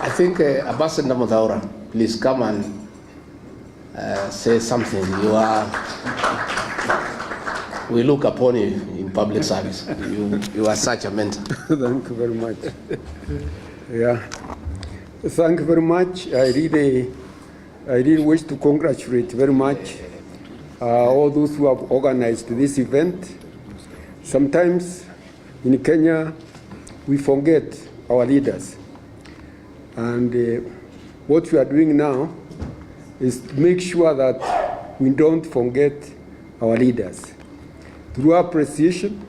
I think Ambassador Muthaura, please come and say something. We look upon you in public service. You are such a mentor. Thank you very much. Yeah, thank you very much. I really wish to congratulate very much all those who have organized this event. Sometimes in Kenya, we forget our leaders. And what we are doing now is to make sure that we don't forget our leaders. Through appreciation,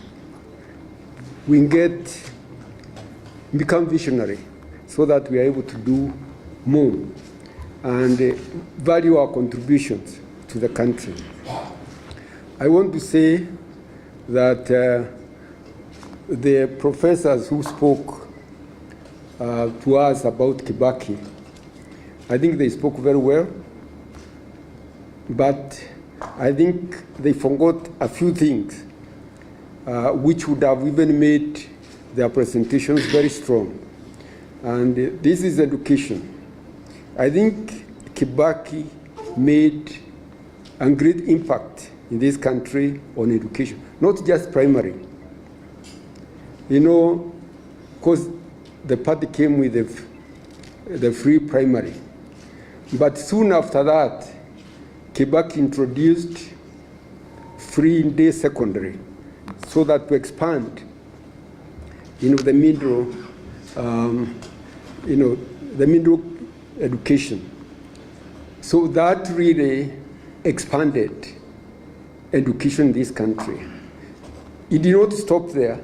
we become visionary so that we are able to do more and value our contributions to the country. I want to say that the professors who spoke to us about Kibaki, I think they spoke very well, but I think they forgot a few things which would have even made their presentations very strong. And this is education. I think Kibaki made a great impact in this country on education, not just primary. You know, because the party came with the free primary. But soon after that, Kibaki introduced free day secondary so that to expand, the middle, the middle education. So that really expanded education in this country. It did not stop there.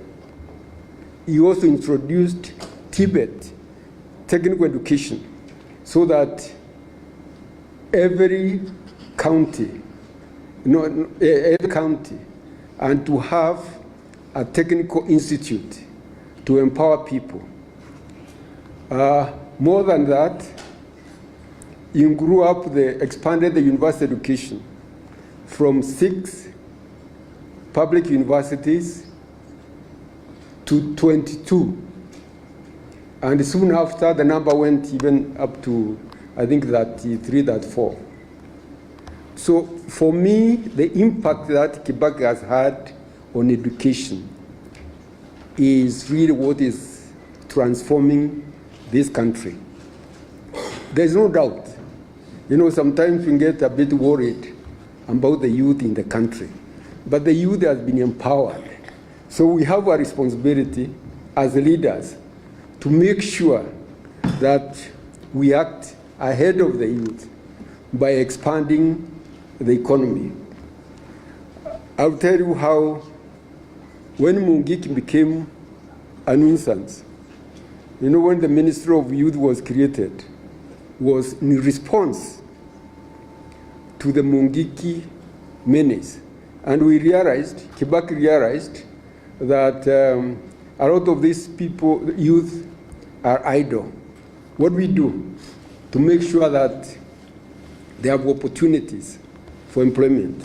He also introduced Tibet technical education so that every county, and to have a technical institute to empower people. More than that, he expanded the university education from 6 public universities to 22. And soon after, the number went even up to, I think, 33, 34. So for me, the impact that Kibaki has had on education is really what is transforming this country. There's no doubt. Sometimes we get a bit worried about the youth in the country, but the youth has been empowered. So we have a responsibility as leaders to make sure that we act ahead of the youth by expanding the economy. I'll tell you how, when Mungiki became a nuisance, when the Ministry of Youth was created, was in response to the Mungiki menace. And we realized, Kibaki realized, that a lot of these people, youth, are idle. What we do to make sure that they have opportunities for employment.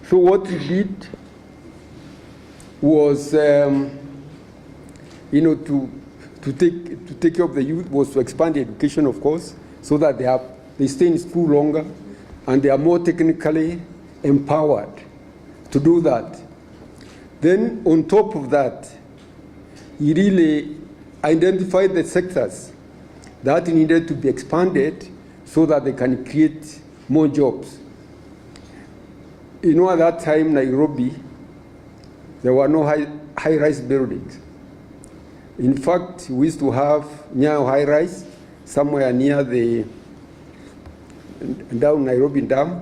So what we did was, to take care of the youth was to expand the education, of course, so that they stay in school longer and they are more technically empowered to do that. Then on top of that, he really identified the sectors that needed to be expanded so that they can create more jobs. At that time, Nairobi, there were no high-rise buildings. In fact, we used to have Nyayo high-rise somewhere near down Nairobi Dam,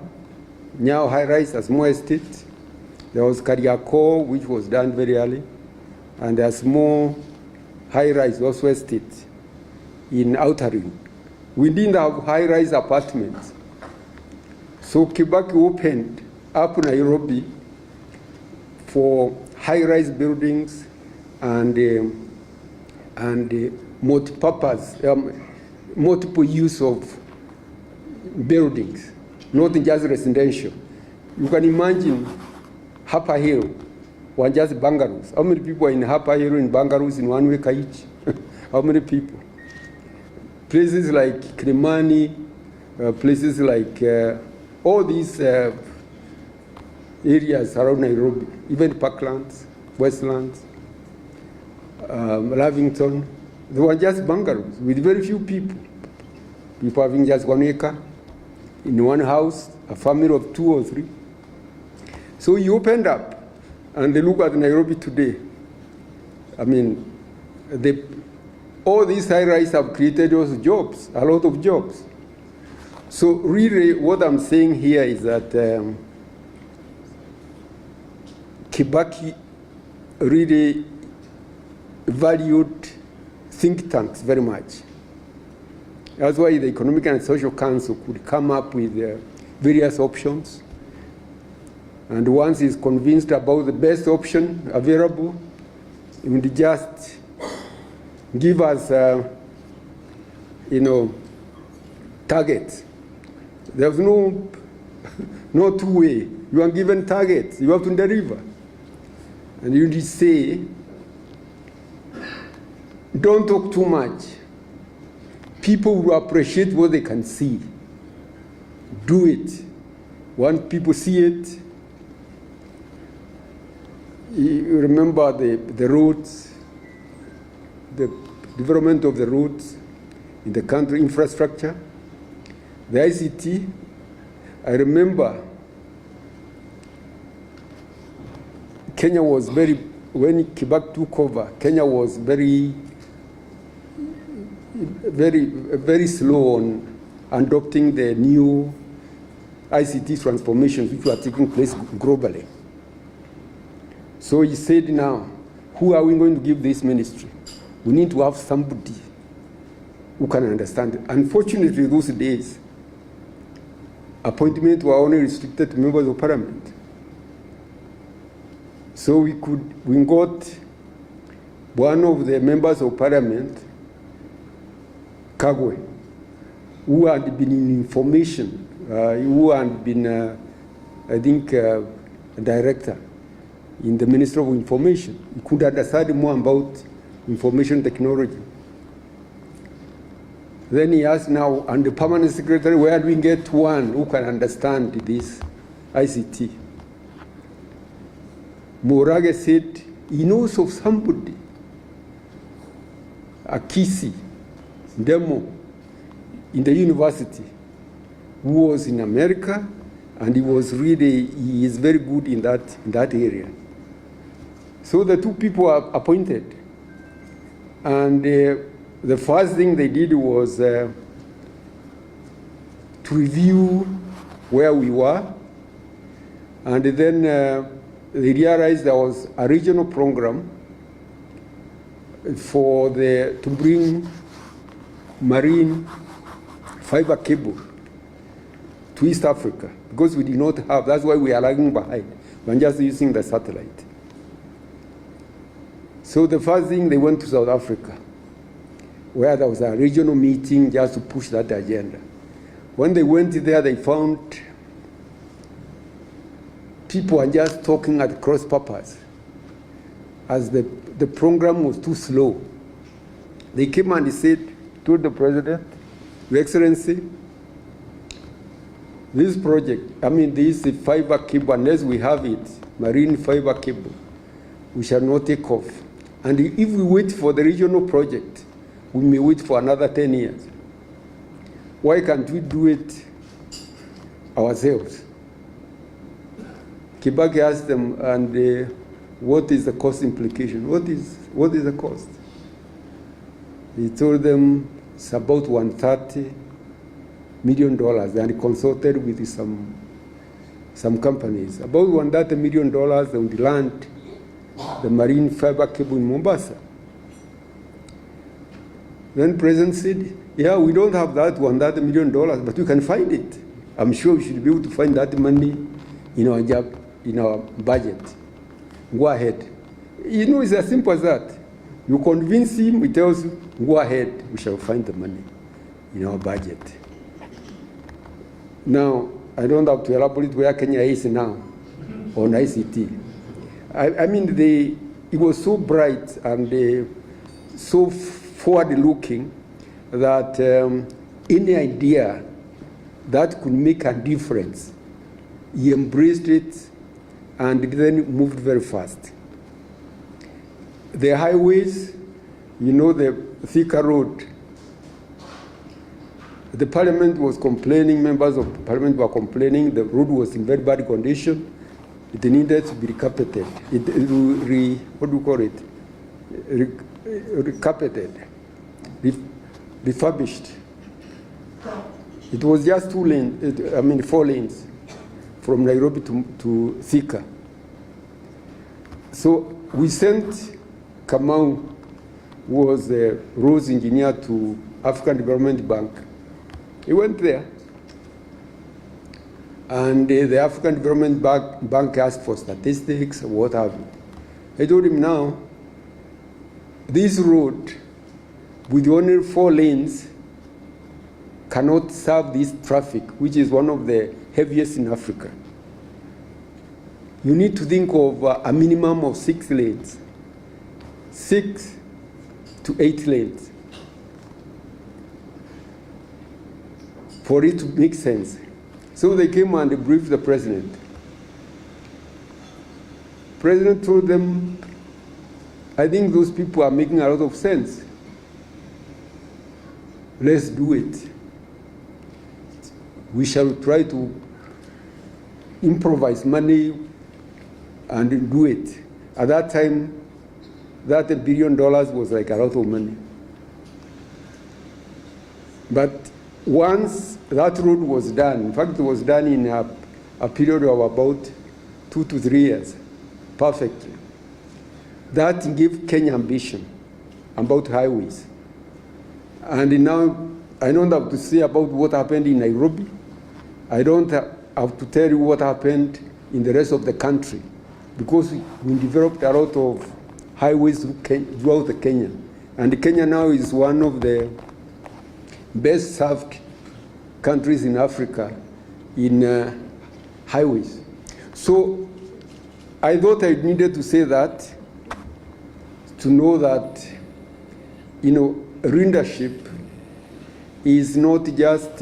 Nyayo high-rise as more estate. There was Kariako, which was done very early, and there's more high-rise also estate in Outer Ring. We didn't have high-rise apartments. So Kibaki opened up Nairobi for high-rise buildings and multi-purpose, multiple use of buildings, not just residential. You can imagine Upper Hill were just bungalows. How many people are in Upper Hill in bungalows in 1 week each? How many people? places like Kilimani, places like all these areas around Nairobi, even Parklands, Westlands, Lavington, they were just bungalows with very few people. People having just 1 acre in one house, a family of 2 or 3. So you opened up and they look at Nairobi today. I mean, all these high-rise have created those jobs, a lot of jobs. So really what I'm saying here is that Kibaki really valued think tanks very much. That's why the Economic and Social Council could come up with various options. And once he's convinced about the best option available, he would just give us, targets. There's no two-way. You are given targets. You have to deliver. And you just say, don't talk too much. People will appreciate what they can see. Do it. When people see it, you remember the roads, the development of the roads in the country, infrastructure, the ICT. I remember Kenya was when Kibaki took over, Kenya was very slow on adopting the new ICT transformations which were taking place globally. So he said, now, who are we going to give this ministry? We need to have somebody who can understand it. Unfortunately, those days, appointments were only restricted to members of parliament. So we got one of the members of parliament, Kagwe, who had been in information, who had been, I think, a director in the Ministry of Information. He could understand more about information technology. Then he asked now, and the permanent secretary, where do we get one who can understand this ICT? Morage said he knows of somebody, a Kisi, demo, in the university, who was in America, and he is very good in that area. So the two people are appointed. And the first thing they did was to review where we were. And then they realized there was a regional program to bring marine fiber cable to East Africa, because we did not have. That's why we are lagging behind. We're just using the satellite. So the first thing, they went to South Africa, where there was a regional meeting just to push that agenda. When they went there, they found people are just talking at cross purpose, as the program was too slow. They came and told the president, Your Excellency, this project, this fiber cable, unless we have it, marine fiber cable, we shall not take off. And if we wait for the regional project, we may wait for another 10 years. Why can't we do it ourselves? Kibaki asked them, and what is the cost implication? What is the cost? He told them it's about $130 million, and he consulted with some companies. About $130 million, they would land the marine fiber cable in Mombasa. Then the president said, yeah, we don't have that $130 million, but we can find it. I'm sure we should be able to find that money in our budget. Go ahead. It's as simple as that. You convince him, he tells you, go ahead, we shall find the money in our budget. Now, I don't have to elaborate where Kenya is now on ICT. It was so bright and so forward-looking that any idea that could make a difference, he embraced it and then moved very fast. The highways, you know, the Thika Road, the parliament was complaining, members of parliament were complaining, the road was in very bad condition. It needed to be recarpeted. What do you call it? Recarpeted, refurbished. It was just 4 lanes from Nairobi to Thika. So we sent Kamau, who was the roads engineer, to African Development Bank. He went there, and the African Development Bank asked for statistics, what have you. I told him, now, this road with only 4 lanes cannot serve this traffic, which is one of the heaviest in Africa. You need to think of a minimum of 6 lanes, 6 to 8 lanes, for it to make sense. So they came and briefed the president. President told them, I think those people are making a lot of sense. Let's do it. We shall try to improvise money and do it. At that time, that $1 billion was like a lot of money. But once that road was done, in fact, it was done in a period of about 2 to 3 years, perfectly. That gave Kenya ambition about highways. And now, I don't have to say about what happened in Nairobi. I don't have to tell you what happened in the rest of the country, because we developed a lot of highways throughout Kenya. And Kenya now is one of the best served countries in Africa in highways. So I thought I needed to say that, to know that, you know, leadership is not just,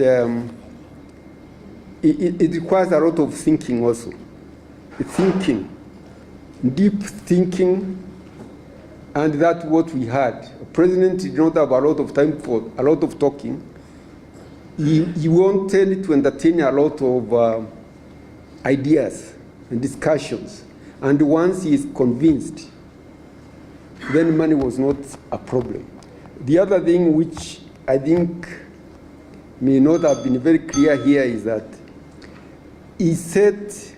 it requires a lot of thinking also. Thinking, deep thinking, and that's what we had. The president did not have a lot of time for a lot of talking. He wanted to entertain a lot of ideas and discussions. And once he is convinced, then money was not a problem. The other thing which I think may not have been very clear here is that he set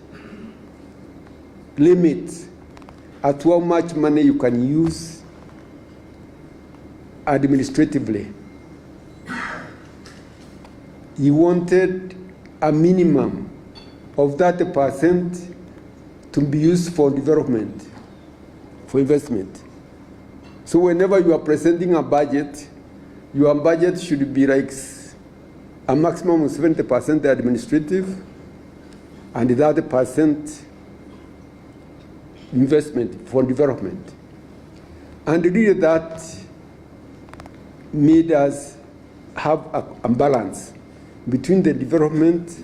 limits at how much money you can use administratively. He wanted a minimum of 30% to be used for development, for investment. So whenever you are presenting a budget, your budget should be like a maximum of 70% administrative and 30% investment for development. And really that made us have a balance between the development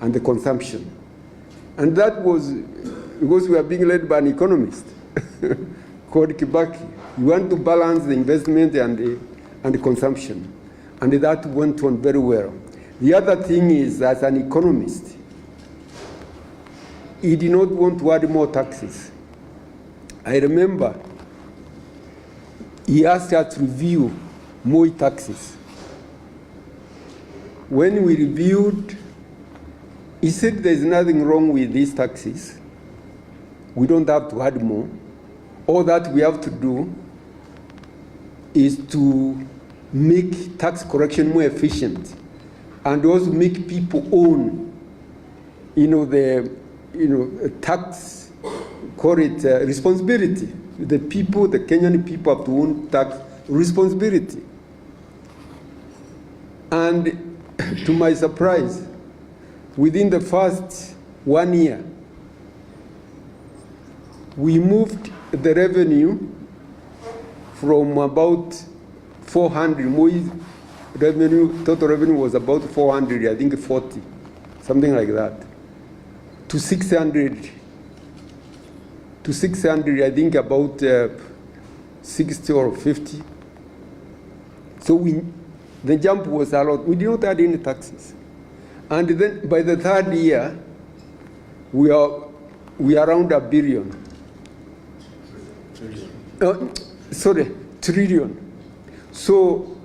and the consumption. And that was because we are being led by an economist called Kibaki. You want to balance the investment and the consumption. And that went on very well. The other thing is, as an economist, he did not want to add more taxes. I remember he asked us to review more taxes. When we reviewed, he said there's nothing wrong with these taxes. We don't have to add more. All that we have to do is to make tax correction more efficient and also make people own, tax, call it responsibility. The people, the Kenyan people have to own tax responsibility. And to my surprise, within the first 1 year, we moved the revenue from about 400, total revenue was about 400, I think 40, something like that, to 600, I think about 60 or 50. So the jump was a lot. We did not add any taxes. And then by the third year, we are around $1 billion. Trillion. So,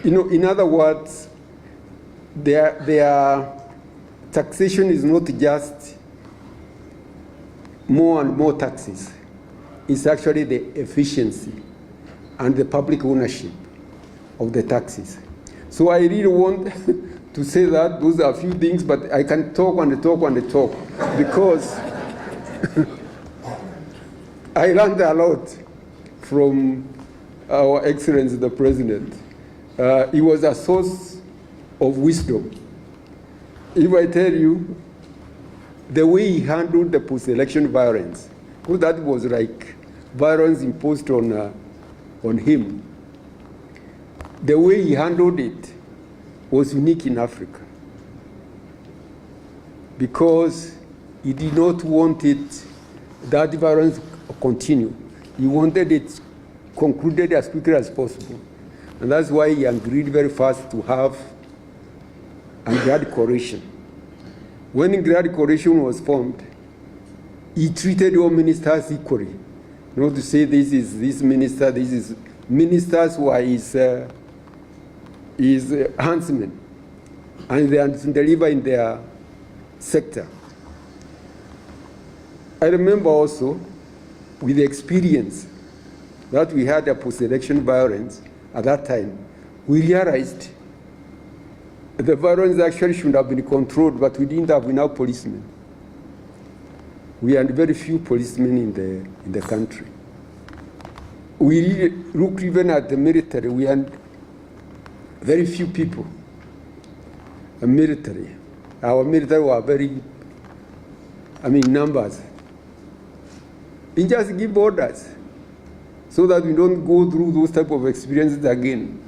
in other words, their taxation is not just more and more taxes. It's actually the efficiency and the public ownership of the taxes. So I really want to say that those are a few things, but I can talk and talk and talk because I learned a lot from our Excellency the President. He was a source of wisdom. If I tell you the way he handled the post-election violence, because that was like violence imposed on him. The way he handled it was unique in Africa because he did not want that violence to continue. He wanted it concluded as quickly as possible. And that's why he agreed very fast to have a Grand Coalition. When a Grand Coalition was formed, he treated all ministers equally. Not to say this is this minister, this is ministers who are his huntsmen, and they are to deliver in their sector. I remember also, with the experience that we had a post-election violence at that time, we realized the violence actually should have been controlled, but we didn't have enough policemen. We had very few policemen in the country. We really looked even at the military. We had very few people. A military. Our military were very, numbers. We just give orders so that we don't go through those type of experiences again.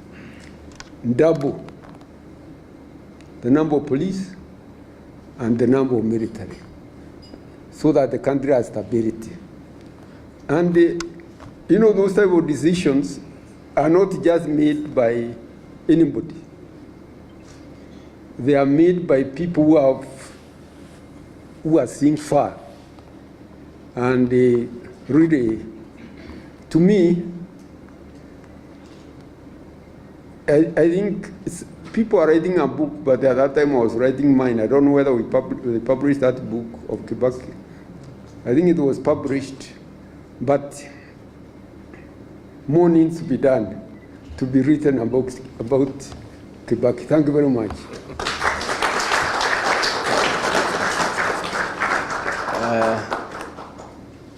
Double the number of police and the number of military so that the country has stability. And those type of decisions are not just made by anybody. They are made by people who are seeing far. And really, to me, I think people are writing a book, but at that time I was writing mine. I don't know whether they published that book of Kibaki. I think it was published, but more needs to be done to be written about Kibaki. Thank you very much.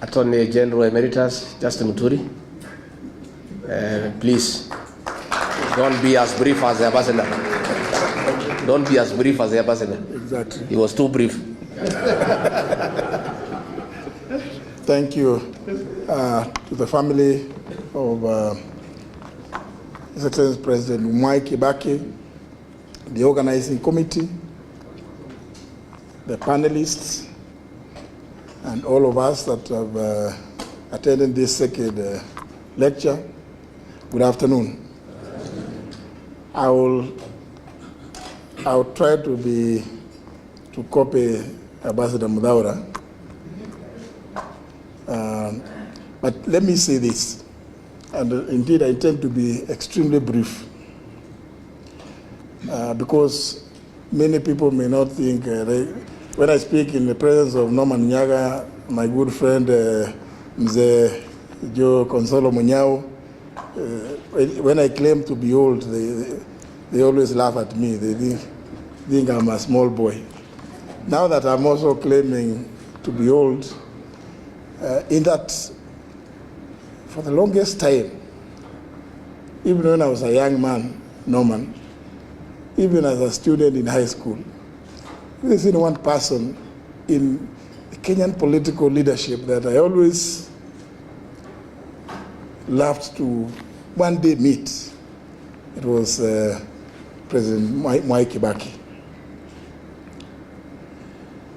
Attorney General Emeritus Justin Muturi, please don't be as brief as the ambassador. Don't be as brief as the ambassador. Exactly. He was too brief. Thank you to the family of His Excellency President Mwai Kibaki, the organizing committee, the panelists, and all of us that have attended this second lecture. Good afternoon. I will try to copy Ambassador Muthaura. But let me say this, and indeed I intend to be extremely brief, because many people may not think, when I speak in the presence of Norman Nyaga, my good friend Mzee Joe Consolo Munyao, when I claim to be old, they always laugh at me. They think I'm a small boy. Now that I'm also claiming to be old, in that for the longest time, even when I was a young man, Norman, even as a student in high school, there's been one person in the Kenyan political leadership that I always loved to one day meet. It was President Mwai Kibaki.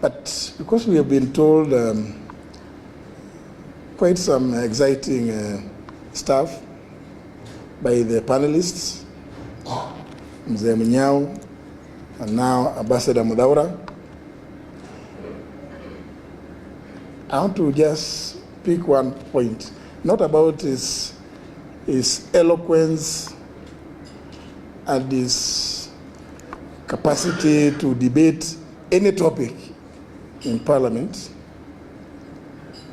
But because we have been told quite some exciting stuff by the panelists, Mzee Munyao, and now Ambassador Muthaura, I want to just pick one point, not about his eloquence and his capacity to debate any topic in Parliament,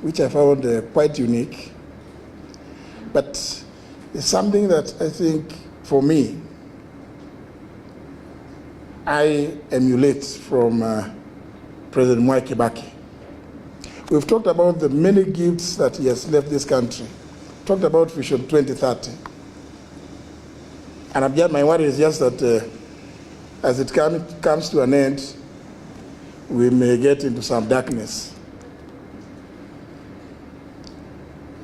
which I found quite unique. But it's something that I think, for me, I emulate from President Mwai Kibaki. We've talked about the many gifts that he has left this country. Talked about Vision 2030. And my worry is just that as it comes to an end, we may get into some darkness.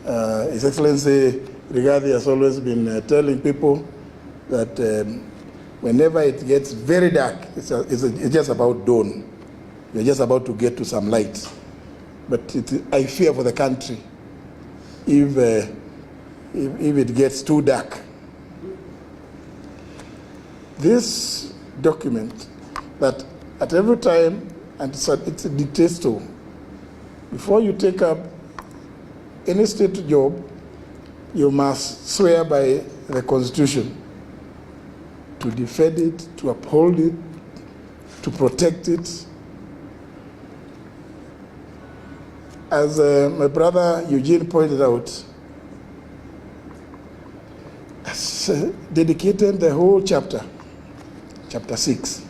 His Excellency Rigathi has always been telling people that whenever it gets very dark, it's just about dawn. You're just about to get to some light. But I fear for the country if it gets too dark. This document that at every time, and it's a dictator, before you take up any state job, you must swear by the Constitution to defend it, to uphold it, to protect it. As my brother Eugene pointed out, dedicated the whole chapter 6.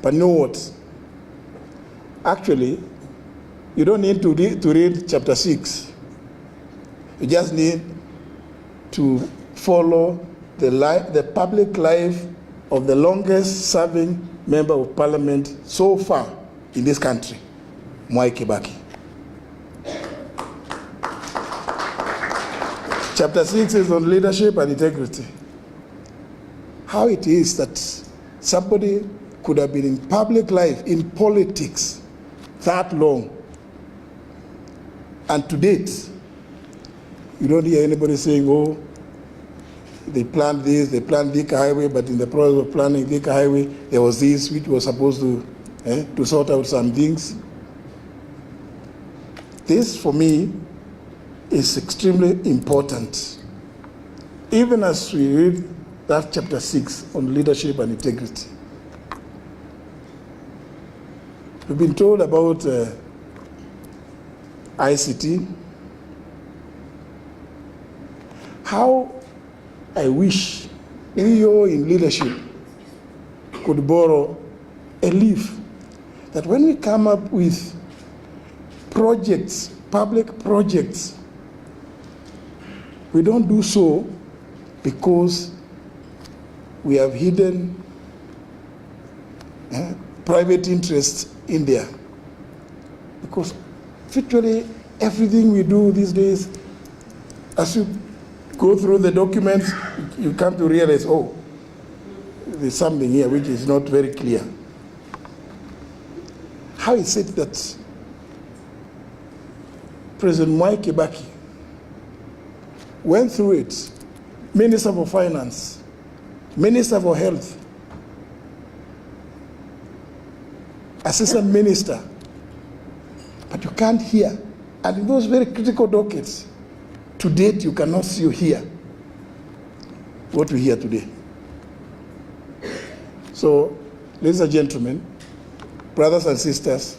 But know what? Actually, you don't need to read chapter 6. You just need to follow the public life of the longest serving member of parliament so far in this country, Mwai Kibaki. Chapter 6 is on leadership and integrity. How it is that somebody could have been in public life, in politics, that long, and to date, you don't hear anybody saying, oh, they planned this, they planned Thika Highway, but in the process of planning Thika Highway, there was this which was supposed to sort out some things. This, for me, is extremely important. Even as we read that chapter 6 on leadership and integrity. We've been told about ICT. How I wish we all in leadership could borrow a leaf that when we come up with projects, public projects, we don't do so because we have hidden private interests in there. Because virtually everything we do these days, as you go through the documents, you come to realize, oh, there's something here which is not very clear. How is it that President Mwai Kibaki went through it, Minister for Finance, Minister for Health, Assistant Minister, but you can't hear. And in those very critical dockets, to date you cannot see or hear what we hear today. So, ladies and gentlemen, brothers and sisters,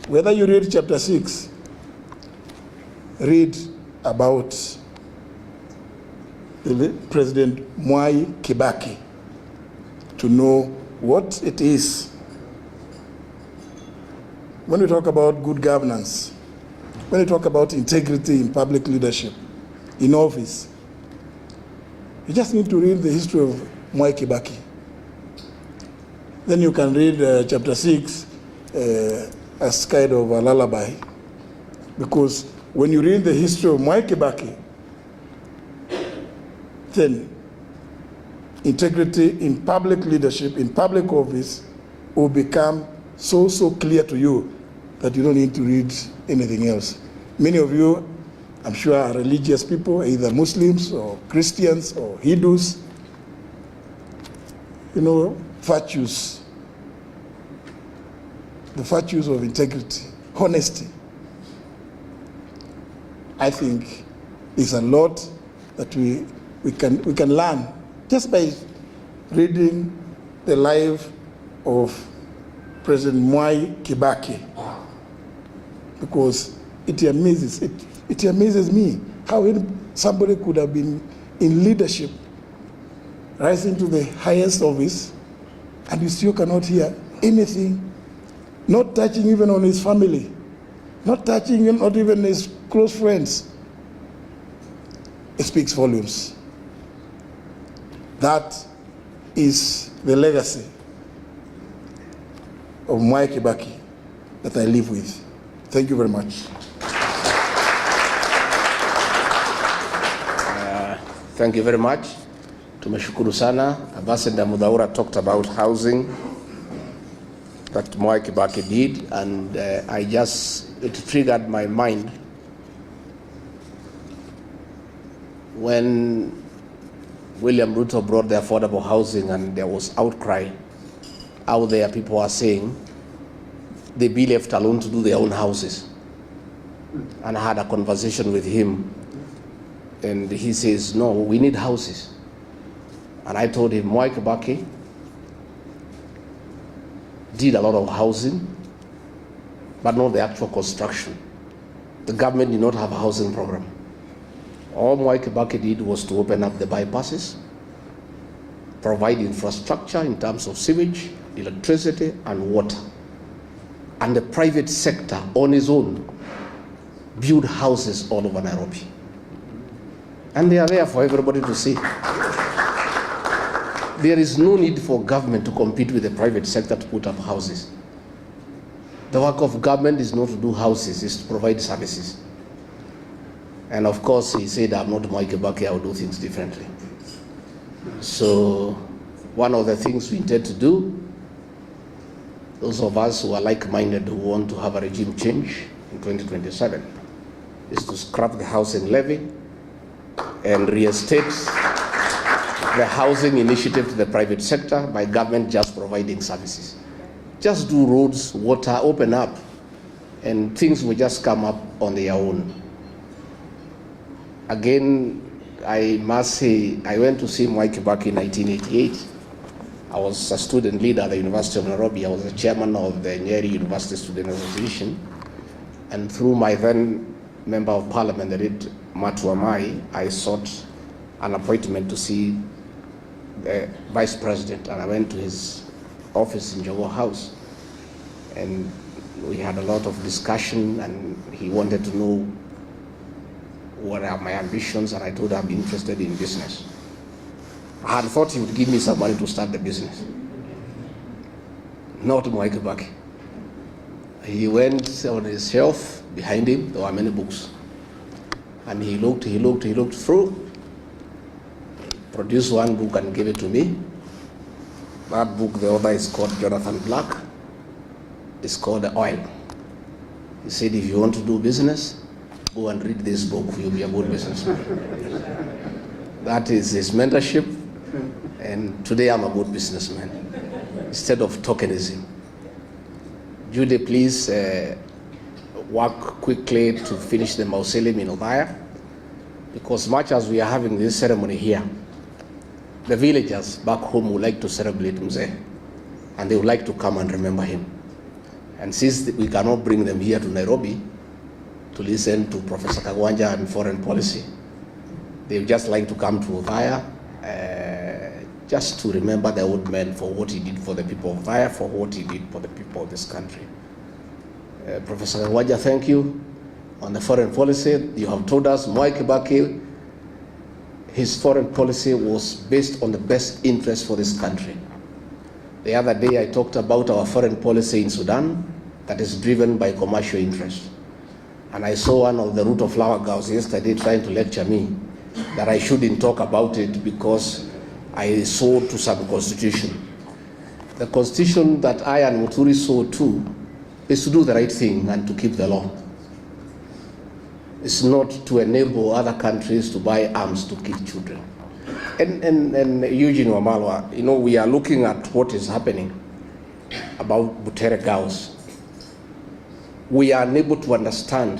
whether you read chapter 6, read about President Mwai Kibaki to know what it is. When we talk about good governance, when we talk about integrity in public leadership, in office, you just need to read the history of Mwai Kibaki. Then you can read chapter 6 as kind of a lullaby, because when you read the history of Mwai Kibaki, then integrity in public leadership, in public office, will become so clear to you that you don't need to read anything else. Many of you, I'm sure, are religious people, either Muslims or Christians or Hindus. You know, virtues, the virtues of integrity, honesty. I think there's a lot that we can learn just by reading the life of President Mwai Kibaki, because it amazes me how somebody could have been in leadership, rising to the highest office, and you still cannot hear anything, not touching even on his family, not even his close friends. It speaks volumes. That is the legacy of Mwai Kibaki that I live with. Thank you very much. Thank you very much. Tumeshukuru sana. Ambassador Muthaura talked about housing that Mwai Kibaki did, and it triggered my mind when William Ruto brought the affordable housing and there was outcry out there. People are saying they be left alone to do their own houses. And I had a conversation with him, and he says, no, we need houses. And I told him, Mwai Kibaki did a lot of housing, but not the actual construction. The government did not have a housing program. All Mwai Kibaki did was to open up the bypasses, provide infrastructure in terms of sewage, electricity, and water. And the private sector, on its own, build houses all over Nairobi. And they are there for everybody to see. There is no need for government to compete with the private sector to put up houses. The work of government is not to do houses, it's to provide services. And of course, he said, I'm not Mwai Kibaki, I will do things differently. So one of the things we intend to do, those of us who are like-minded, who want to have a regime change in 2027, is to scrap the housing levy and reinstate the housing initiative to the private sector by government just providing services. Just do roads, water, open up, and things will just come up on their own. Again, I must say, I went to see Mwai Kibaki in 1988. I was a student leader at the University of Nairobi. I was the chairman of the Nyeri University Student Association. And through my then member of parliament, the late Muthaura, I sought an appointment to see the vice president. And I went to his office in Jogo House. And we had a lot of discussion, and he wanted to know what are my ambitions, and I told him I'm interested in business. I had thought he would give me some money to start the business. Not Mwai Kibaki. He went on his shelf, behind him, there were many books. And he looked through, produced one book and gave it to me. That book, the author is called Jonathan Black. It's called The Oil. He said, if you want to do business, go and read this book, you'll be a good businessman. That is his mentorship, and today I'm a good businessman, instead of tokenism. Judy, please work quickly to finish the mausoleum in Muthaura, because much as we are having this ceremony here, the villagers back home would like to celebrate Mzee, and they would like to come and remember him. And since we cannot bring them here to Nairobi to listen to Professor Kagwanja and foreign policy, they would just like to come to Muthaura just to remember the old man for what he did for the people of Muthaura, for what he did for the people of this country. Professor Kagwanja, thank you. On the foreign policy, you have told us Mwai Kibaki, his foreign policy was based on the best interest for this country. The other day I talked about our foreign policy in Sudan that is driven by commercial interest. And I saw one of the Ruto flower girls yesterday trying to lecture me that I shouldn't talk about it because I saw to some constitution. The constitution that I and Muthaura saw to is to do the right thing and to keep the law. It's not to enable other countries to buy arms to kill children. And Eugene Wamalwa, you know, we are looking at what is happening about Butere girls. We are unable to understand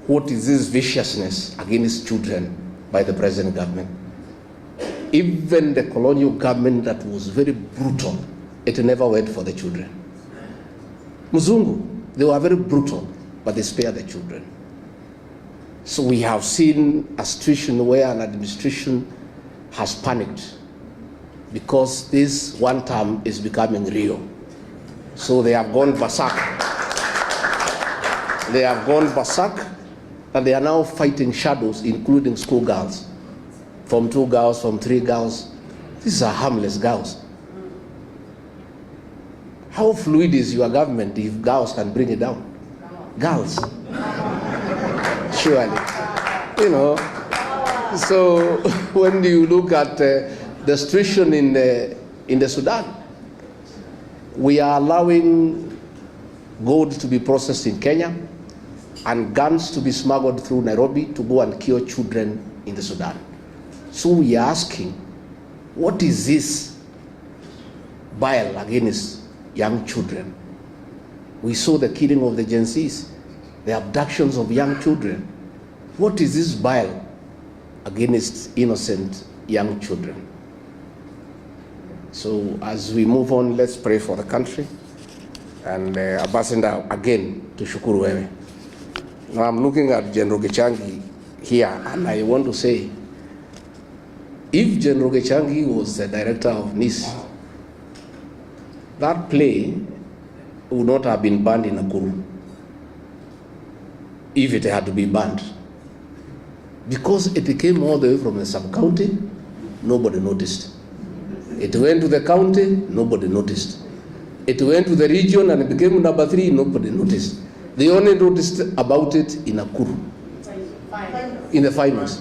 what is this viciousness against children by the present government. Even the colonial government that was very brutal, it never went for the children. Muzungu, they were very brutal, but they spared the children. So we have seen a situation where an administration has panicked because this one term is becoming real. So they have gone berserk. They have gone berserk, and they are now fighting shadows, including schoolgirls. From 2 girls, from 3 girls. These are harmless girls. How fluid is your government if girls can bring it down? Girls. Surely. You know. So when you look at the situation in the Sudan, we are allowing gold to be processed in Kenya and guns to be smuggled through Nairobi to go and kill children in the Sudan. So we are asking, what is this bile against young children? We saw the killing of the Gen Zs, the abductions of young children. What is this bile against innocent young children? So as we move on, let's pray for the country. And Ambassador, again, to shukuru wewe. Now I'm looking at General Gichangi here, and I want to say, if General Gichangi was the director of NIS, that play would not have been banned in Nakuru if it had to be banned. Because it came all the way from the sub-county, nobody noticed. It went to the county, nobody noticed. It went to the region and it became number 3, nobody noticed. They only noticed about it in Nakuru, in the finals,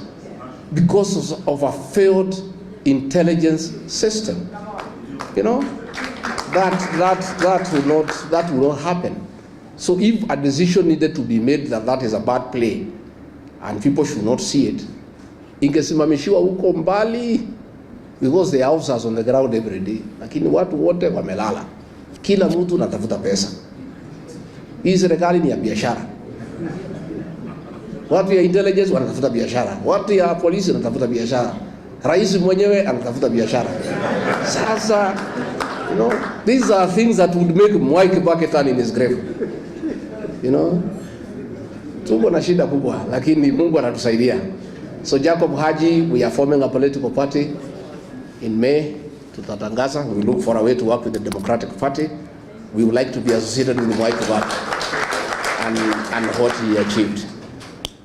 because of a failed intelligence system. You know, that will not happen. So if a decision needed to be made that is a bad play and people should not see it, ingesimamishiwa huko mbali, because the officers on the ground every day, lakini watu wote wamelala, kila mtu anatafuta pesa. Hii serikali ni ya biashara. Watu ya intelligence wanatafuta biashara, watu ya polisi wanatafuta biashara, rais mwenyewe anatafuta biashara. Sasa, you know, these are things that would make Mwai Kibaki turn in his grave. You know, tuko na shida kubwa, lakini Mungu anatusaidia. So Jacob Haji, we are forming a political party in May. Tutatangaza. We look for a way to work with the Democratic Party. We would like to be associated with Mwai Kibaki and what he achieved.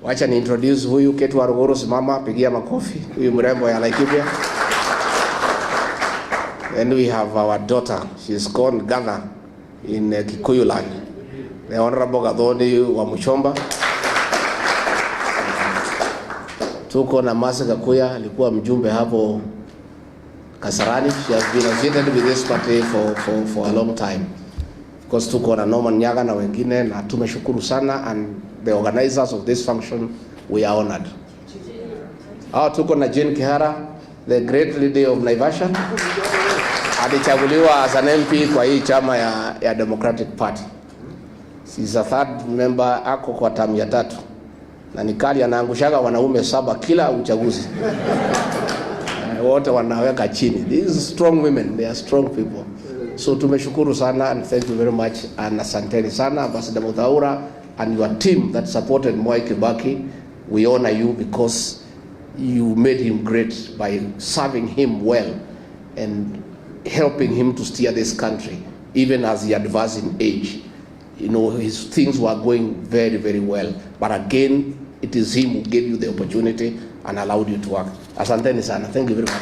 Wacha ni introduce huyu Ketu Aruguru, simama, pigia makofi. Huyu mrembo ya Laikipia. And we have our daughter. She's called Gather in Kikuyu land. The Honorable Gathoni wa Muchomba. Tuko na Masa Gakuya, alikuwa mjumbe hapo Kasarani. She has been associated with this party for a long time. Of course, tuko na Norman Nyaga na wengine, na tumeshukuru sana, and the organizers of this function, we are honored. Tuko na Jane Kihara, the great lady of Naivasha. Alichaguliwa as an MP kwa hii chama ya Democratic Party. She's a third member, ako kwa term ya 3. Na nikali anaangushaga wanaume 7 kila uchaguzi. Wote wanaweka chini. These strong women, they are strong people. So tumeshukuru sana, and thank you very much, and asanteni sana Ambassador Muthaura and your team that supported Mwai Kibaki. We honor you because you made him great by serving him well and helping him to steer this country, even as he advanced in age. You know, his things were going very, very well. But again, it is him who gave you the opportunity and allowed you to work. Asanteni sana. Thank you very much.